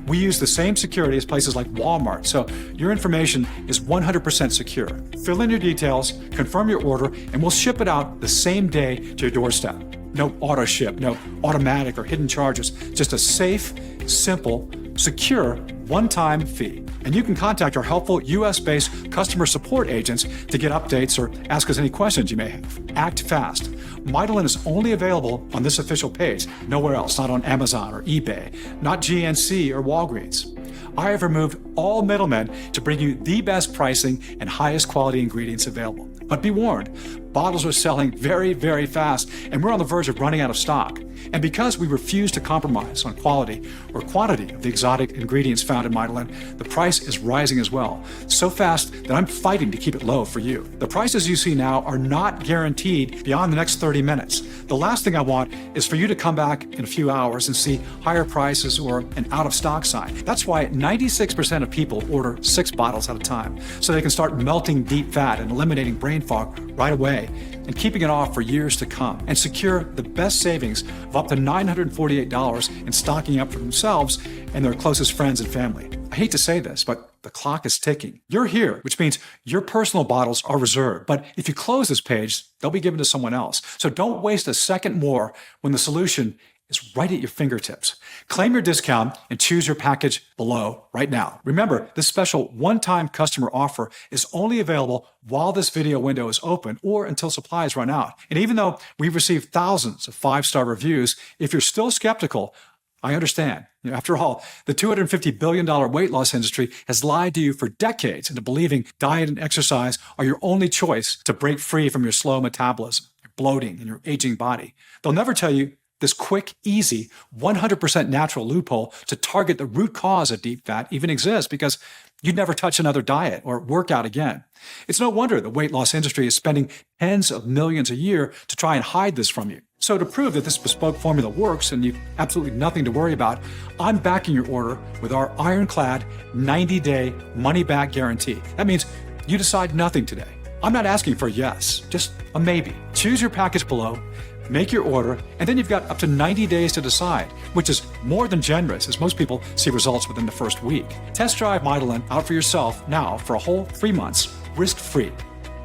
We use the same security as places like Walmart, so your information is 100% secure. Fill in your details, confirm your order, and we'll ship it out the same day to your doorstep. No auto ship, no automatic or hidden charges, just a safe, simple, secure, one-time fee. And you can contact our helpful US-based customer support agents to get updates or ask us any questions you may have. Act fast. Mydelin is only available on this official page, nowhere else, not on Amazon or eBay, not GNC or Walgreens. I have removed all middlemen to bring you the best pricing and highest quality ingredients available. But be warned, bottles are selling very, very fast, and we're on the verge of running out of stock. And because we refuse to compromise on quality or quantity of the exotic ingredients found in Mydelin, the price is rising as well, so fast that I'm fighting to keep it low for you. The prices you see now are not guaranteed beyond the next 30 minutes. The last thing I want is for you to come back in a few hours and see higher prices or an out-of-stock sign. That's why 96% of people order 6 bottles at a time, so they can start melting deep fat and eliminating brain fog right away and keeping it off for years to come and secure the best savings of up to $948 in stocking up for themselves and their closest friends and family. I hate to say this, but the clock is ticking. You're here, which means your personal bottles are reserved. But if you close this page, they'll be given to someone else. So don't waste a second more when the solution is right at your fingertips. Claim your discount and choose your package below right now. Remember, this special one-time customer offer is only available while this video window is open or until supplies run out. And even though we've received thousands of 5-star reviews, if you're still skeptical, I understand. After all, the $250 billion weight loss industry has lied to you for decades into believing diet and exercise are your only choice to break free from your slow metabolism, your bloating, and your aging body. They'll never tell you this quick, easy, 100% natural loophole to target the root cause of deep fat even exists because you'd never touch another diet or workout again. It's no wonder the weight loss industry is spending tens of millions a year to try and hide this from you. So to prove that this bespoke formula works and you've absolutely nothing to worry about, I'm backing your order with our ironclad 90-day money-back guarantee. That means you decide nothing today. I'm not asking for a yes, just a maybe. Choose your package below, make your order, and then you've got up to 90 days to decide, which is more than generous as most people see results within the first week. Test drive Mydelin out for yourself now for a whole 3 months, risk-free.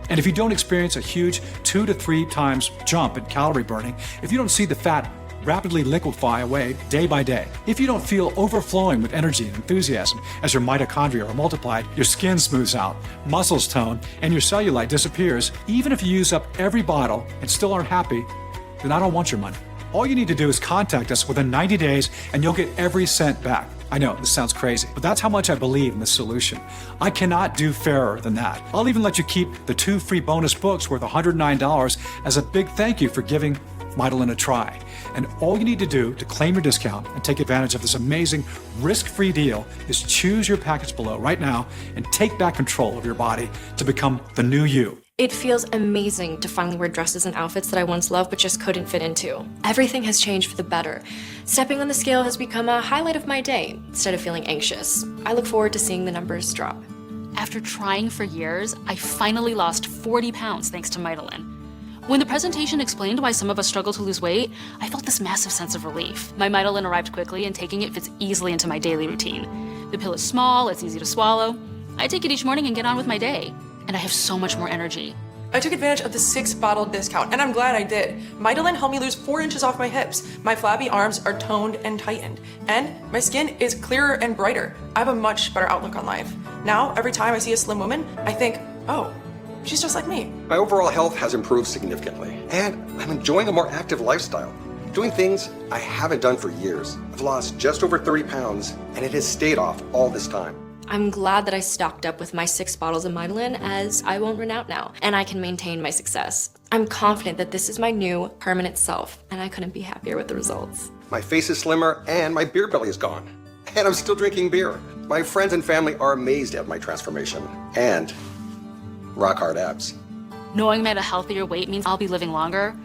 And if you don't experience a huge 2 to 3 times jump in calorie burning, if you don't see the fat rapidly liquefy away day by day, if you don't feel overflowing with energy and enthusiasm as your mitochondria are multiplied, your skin smooths out, muscles tone, and your cellulite disappears, even if you use up every bottle and still aren't happy, then I don't want your money. All you need to do is contact us within 90 days and you'll get every cent back. I know, this sounds crazy, but that's how much I believe in this solution. I cannot do fairer than that. I'll even let you keep the 2 free bonus books worth $109 as a big thank you for giving Mydelin a try. And all you need to do to claim your discount and take advantage of this amazing risk-free deal is choose your package below right now and take back control of your body to become the new you. It feels amazing to finally wear dresses and outfits that I once loved but just couldn't fit into. Everything has changed for the better. Stepping on the scale has become a highlight of my day instead of feeling anxious. I look forward to seeing the numbers drop. After trying for years, I finally lost 40 pounds thanks to Mydelin. When the presentation explained why some of us struggle to lose weight, I felt this massive sense of relief. My Mydelin arrived quickly and taking it fits easily into my daily routine. The pill is small, it's easy to swallow. I take it each morning and get on with my day. And I have so much more energy. I took advantage of the 6-bottle discount, and I'm glad I did. Mydelin helped me lose 4 inches off my hips. My flabby arms are toned and tightened, and my skin is clearer and brighter. I have a much better outlook on life. Now, every time I see a slim woman, I think, oh, she's just like me. My overall health has improved significantly, and I'm enjoying a more active lifestyle. Doing things I haven't done for years. I've lost just over 30 pounds, and it has stayed off all this time. I'm glad that I stocked up with my 6 bottles of Mydelin as I won't run out now, and I can maintain my success. I'm confident that this is my new permanent self, and I couldn't be happier with the results. My face is slimmer, and my beer belly is gone. And I'm still drinking beer. My friends and family are amazed at my transformation, and rock hard abs. Knowing I'm at a healthier weight means I'll be living longer,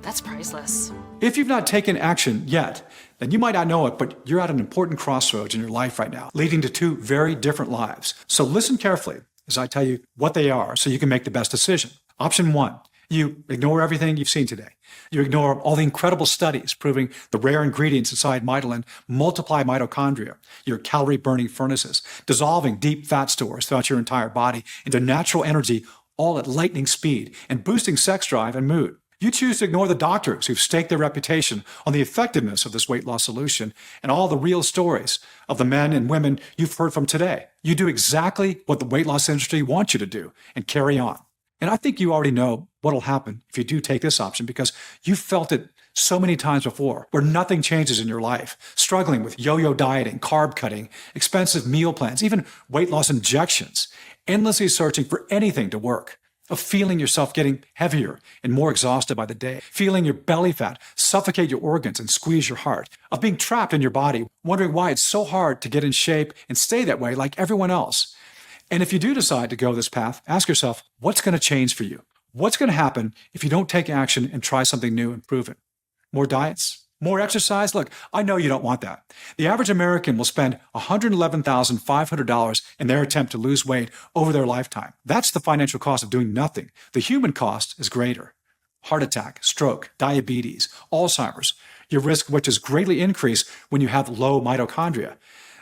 that's priceless. If you've not taken action yet, then you might not know it, but you're at an important crossroads in your life right now, leading to 2 very different lives. So listen carefully as I tell you what they are so you can make the best decision. Option 1, you ignore everything you've seen today. You ignore all the incredible studies proving the rare ingredients inside Mydelin multiply mitochondria, your calorie-burning furnaces, dissolving deep fat stores throughout your entire body into natural energy, all at lightning speed, and boosting sex drive and mood. You choose to ignore the doctors who've staked their reputation on the effectiveness of this weight loss solution and all the real stories of the men and women you've heard from today. You do exactly what the weight loss industry wants you to do and carry on. And I think you already know what'll happen if you do take this option because you've felt it so many times before where nothing changes in your life, struggling with yo-yo dieting, carb cutting, expensive meal plans, even weight loss injections, endlessly searching for anything to work. Of feeling yourself getting heavier and more exhausted by the day, feeling your belly fat suffocate your organs and squeeze your heart, of being trapped in your body, wondering why it's so hard to get in shape and stay that way like everyone else. And if you do decide to go this path, ask yourself, what's going to change for you? What's going to happen if you don't take action and try something new and proven? More diets? More exercise? Look, I know you don't want that. The average American will spend $111,500 in their attempt to lose weight over their lifetime. That's the financial cost of doing nothing. The human cost is greater. Heart attack, stroke, diabetes, Alzheimer's, your risk which is greatly increased when you have low mitochondria.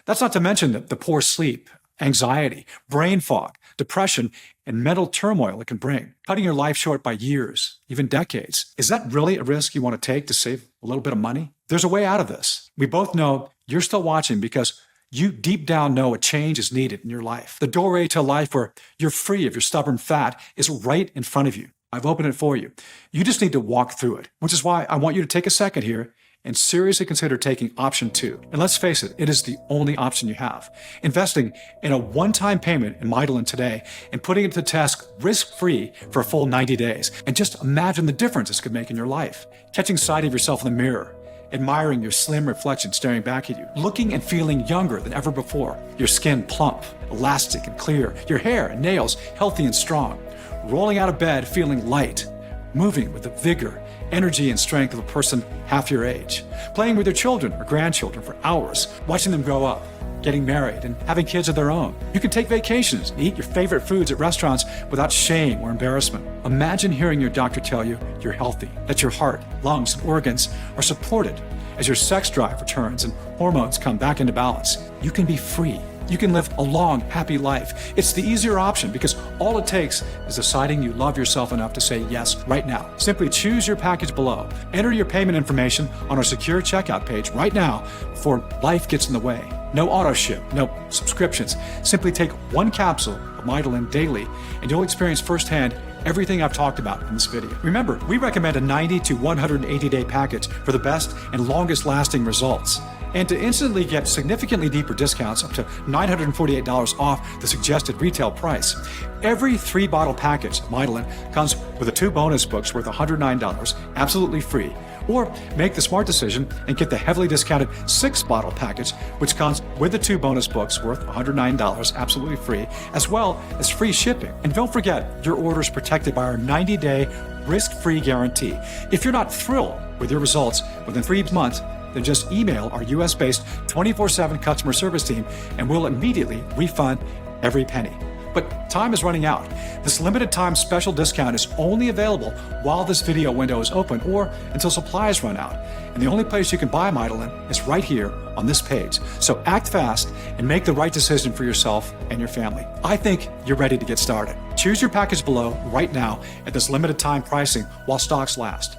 That's not to mention the poor sleep anxiety, brain fog, depression, and mental turmoil it can bring, cutting your life short by years, even decades. Is that really a risk you want to take to save a little bit of money? There's a way out of this. We both know you're still watching because you deep down know a change is needed in your life. The doorway to a life where you're free of your stubborn fat is right in front of you. I've opened it for you. You just need to walk through it, which is why I want you to take a second here and seriously consider taking option 2. And let's face it is the only option you have. Investing in a one-time payment in Mydelin today and putting it to the test risk-free for a full 90 days. And just imagine the difference this could make in your life. Catching sight of yourself in the mirror, admiring your slim reflection staring back at you, looking and feeling younger than ever before, your skin plump, elastic and clear, your hair and nails healthy and strong, rolling out of bed feeling light, moving with the vigor, energy, and strength of a person half your age, playing with your children or grandchildren for hours, watching them grow up, getting married, and having kids of their own. You can take vacations and eat your favorite foods at restaurants without shame or embarrassment. Imagine hearing your doctor tell you you're healthy, that your heart, lungs, and organs are supported as your sex drive returns and hormones come back into balance. You can be free. You can live a long, happy life. It's the easier option because all it takes is deciding you love yourself enough to say yes right now. Simply choose your package below. Enter your payment information on our secure checkout page right now before life gets in the way. No auto ship, no subscriptions. Simply take one capsule of Mydelin daily and you'll experience firsthand everything I've talked about in this video. Remember, we recommend a 90 to 180 day package for the best and longest lasting results. And to instantly get significantly deeper discounts up to $948 off the suggested retail price, every 3-bottle package of Mydelin comes with the 2 bonus books worth $109 absolutely free. Or make the smart decision and get the heavily discounted 6-bottle package, which comes with the 2 bonus books worth $109 absolutely free, as well as free shipping. And don't forget, your order is protected by our 90-day risk-free guarantee. If you're not thrilled with your results within 3 months, then just email our US-based 24/7 customer service team and we'll immediately refund every penny. But time is running out. This limited time special discount is only available while this video window is open or until supplies run out. And the only place you can buy Mydelin is right here on this page. So act fast and make the right decision for yourself and your family. I think you're ready to get started. Choose your package below right now at this limited time pricing while stocks last.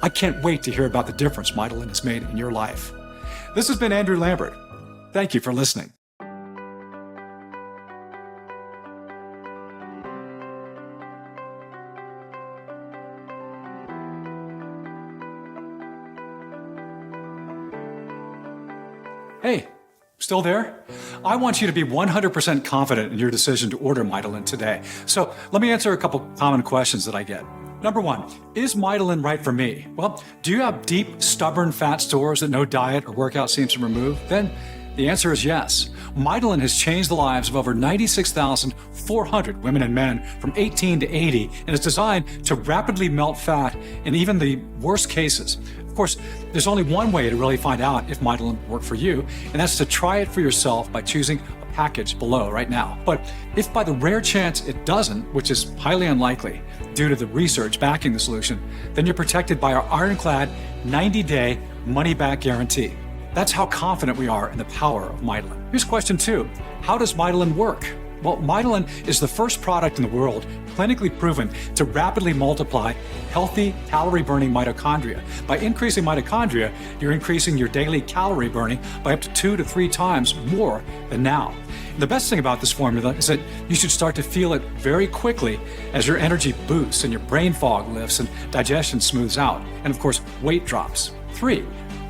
I can't wait to hear about the difference Mydelin has made in your life. This has been Andrew Lambert. Thank you for listening. Hey, still there? I want you to be 100% confident in your decision to order Mydelin today. So let me answer a couple common questions that I get. Number 1, is Mydelin right for me? Well, do you have deep, stubborn fat stores that no diet or workout seems to remove? Then the answer is yes. Mydelin has changed the lives of over 96,400 women and men from 18 to 80 and is designed to rapidly melt fat in even the worst cases. Of course, there's only one way to really find out if Mydelin will work for you, and that's to try it for yourself by choosing a package below right now. But if by the rare chance it doesn't, which is highly unlikely due to the research backing the solution, then you're protected by our ironclad 90-day money-back guarantee. That's how confident we are in the power of Mydelin. Here's question 2. How does Mydelin work? Well, Mydelin is the first product in the world clinically proven to rapidly multiply healthy calorie-burning mitochondria. By increasing mitochondria, you're increasing your daily calorie burning by up to 2 to 3 times more than now. And the best thing about this formula is that you should start to feel it very quickly as your energy boosts and your brain fog lifts and digestion smooths out. And of course, weight drops. 3.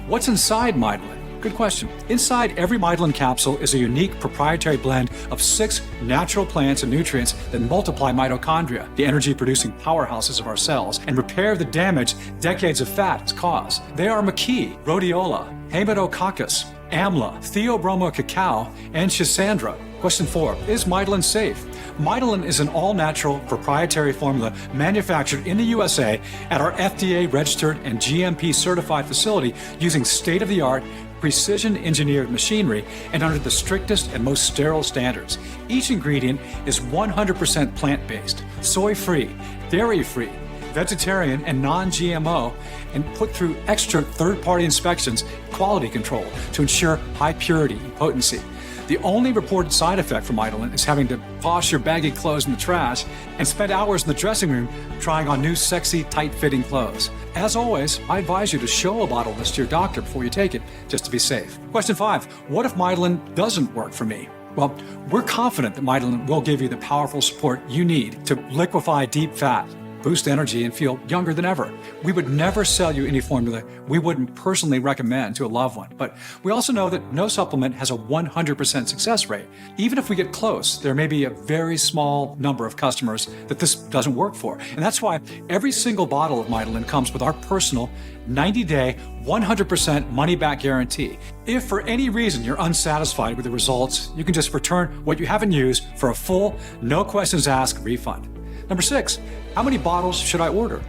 What's inside Mydelin? Good question. Inside every Mydelin capsule is a unique proprietary blend of 6 natural plants and nutrients that multiply mitochondria, the energy-producing powerhouses of our cells, and repair the damage decades of fat has caused. They are maquis, rhodiola, haematococcus, amla, theobroma cacao, and schisandra. Question 4. Is Mydelin safe? Mydelin is an all-natural proprietary formula manufactured in the USA at our FDA-registered and GMP-certified facility using state-of-the-art precision-engineered machinery and under the strictest and most sterile standards. Each ingredient is 100% plant-based, soy-free, dairy-free, vegetarian, and non-GMO, and put through extra third-party inspections, quality control to ensure high purity and potency. The only reported side effect from Mydelin is having to toss your baggy clothes in the trash and spend hours in the dressing room trying on new sexy, tight-fitting clothes. As always, I advise you to show a bottle of this to your doctor before you take it, just to be safe. Question 5. What if Mydelin doesn't work for me? Well, we're confident that Mydelin will give you the powerful support you need to liquefy deep fat, boost energy, and feel younger than ever. We would never sell you any formula we wouldn't personally recommend to a loved one. But we also know that no supplement has a 100% success rate. Even if we get close, there may be a very small number of customers that this doesn't work for. And that's why every single bottle of Mydelin comes with our personal 90-day, 100% money-back guarantee. If for any reason you're unsatisfied with the results, you can just return what you haven't used for a full, no questions asked refund. Number 6, how many bottles should I order?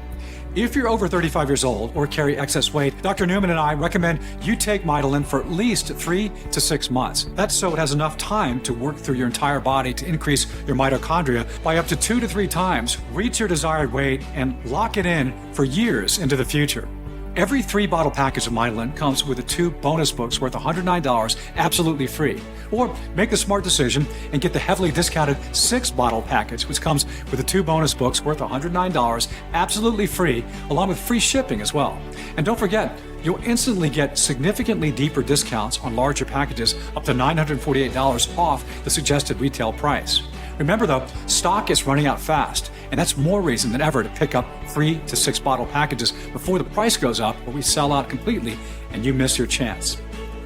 If you're over 35 years old or carry excess weight, Dr. Newman and I recommend you take Mydelin for at least 3 to 6 months. That's so it has enough time to work through your entire body to increase your mitochondria by up to 2 to 3 times, reach your desired weight, and lock it in for years into the future. Every 3-bottle package of Mydelin comes with 2 bonus books worth $109 absolutely free. Or make the smart decision and get the heavily discounted 6-bottle package, which comes with 2 bonus books worth $109 absolutely free, along with free shipping as well. And don't forget, you'll instantly get significantly deeper discounts on larger packages up to $948 off the suggested retail price. Remember though, stock is running out fast, and that's more reason than ever to pick up 3 to 6 bottle packages before the price goes up or we sell out completely and you miss your chance.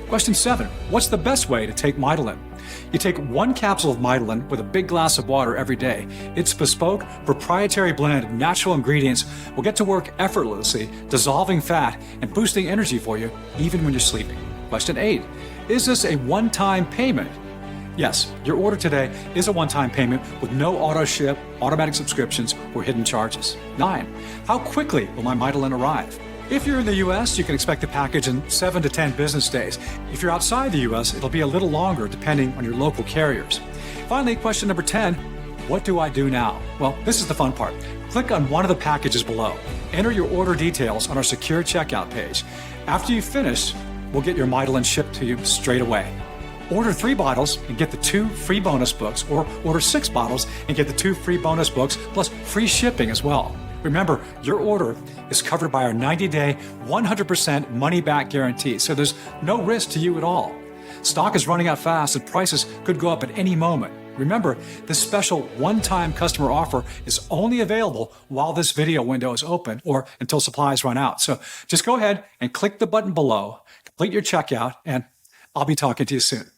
Question 7. What's the best way to take Mydelin? You take 1 capsule of Mydelin with a big glass of water every day. Its bespoke, proprietary blend of natural ingredients will get to work effortlessly, dissolving fat and boosting energy for you even when you're sleeping. Question 8. Is this a one-time payment? Yes, your order today is a one-time payment with no auto ship, automatic subscriptions, or hidden charges. 9. How quickly will my Mydelin arrive? If you're in the US, you can expect the package in 7 to 10 business days. If you're outside the US, it'll be a little longer depending on your local carriers. Finally, question number 10, what do I do now? Well, this is the fun part. Click on one of the packages below. Enter your order details on our secure checkout page. After you finish, we'll get your Mydelin shipped to you straight away. Order 3 bottles and get the 2 free bonus books, or order 6 bottles and get the 2 free bonus books plus free shipping as well. Remember, your order is covered by our 90-day, 100% money-back guarantee, so there's no risk to you at all. Stock is running out fast and prices could go up at any moment. Remember, this special one-time customer offer is only available while this video window is open or until supplies run out. So just go ahead and click the button below, complete your checkout, and I'll be talking to you soon.